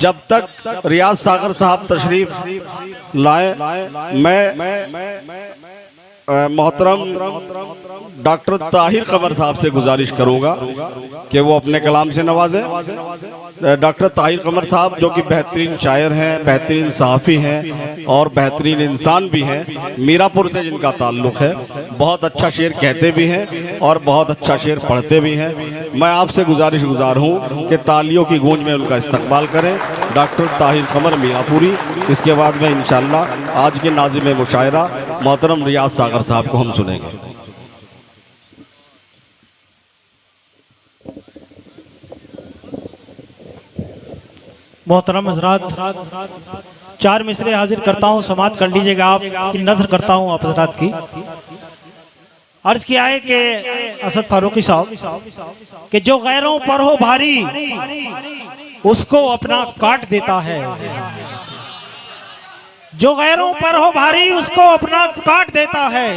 जब तक रियाज सागर साहब तशरीफ लाए, मैं मोहतरम डॉक्टर ताहिर कमर साहब से गुजारिश करूंगा कि वो अपने कलाम से नवाजें। डॉक्टर ताहिर कमर साहब जो कि बेहतरीन शायर हैं, बेहतरीन सहाफ़ी हैं और बेहतरीन इंसान भी हैं। मीरापुर से जिनका ताल्लुक़ है, बहुत अच्छा शेर कहते भी हैं और बहुत अच्छा शेर पढ़ते भी हैं। मैं आपसे गुजार हूँ कि तालियों की गूंज में उनका इस्तकबाल करें, डॉक्टर ताहिर कमर मीरापुरी। इसके बाद में इंशाअल्लाह आज के नाज़िम मुशायरा मोहतरम रियाज सागर साहब को हम सुनेंगे। मोहतरम हज़रात, 4 मिसरे हाजिर करता हूँ, समात कर लीजिएगा। आप की नज़र करता हूँ आप हज़रात की। अर्ज किया है कि असद फारूकी साहब कि जो गैरों पर हो भारी उसको अपना काट देता है, जो गैरों पर हो भारी उसको अपना काट देता है।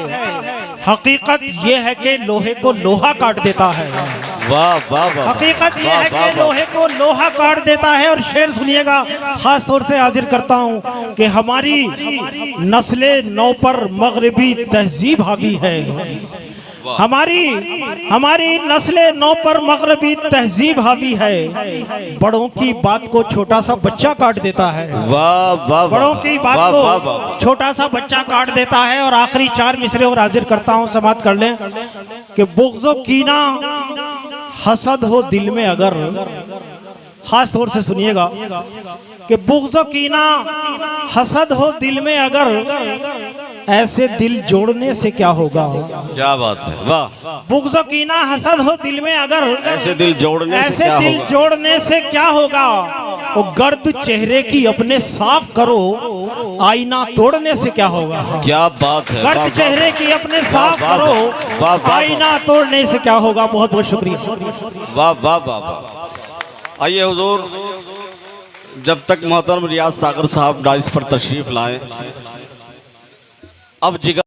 हकीकत ये है कि लोहे को लोहा काट देता है। वाह वाह वाह। हकीकत ये है कि लोहे को लोहा काट देता है। और शेर सुनिएगा, खास तौर से हाजिर करता हूँ कि हमारी नस्ले नौ पर मगरबी तहजीब हावी है। हमारी नस्ले नौ पर मगरबी तहजीब हावी है। बड़ों की बात को छोटा सा बच्चा काट देता है। वाह वाह। बड़ों की बात को छोटा सा बच्चा काट देता है। और आखिरी 4 मिसरे और हाजिर करता हूँ, समात कर लें कि बुग़्ज़ो कीना हसद हो दिल में अगर, खास तौर से सुनिएगा कि बुग़्ज़ो कीना हसद हो दिल में अगर, ऐसे दिल जोड़ने से क्या होगा। क्या बात है, वाह। बुग़्ज़ो कीना हसद हो दिल में अगर, ऐसे दिल जोड़ने से क्या होगा। वो गर्द चेहरे की अपने साफ करो, आईना तोड़ने से क्या होगा। क्या बात है। गर्द चेहरे की अपने साफ करो, आईना तोड़ने से क्या होगा। बहुत बहुत शुक्रिया। वाह वाह वाह। आइए हुजूर, जब तक मोहतरम रियाज सागर साहब डाइस पर तशरीफ लाएं, अब जिगर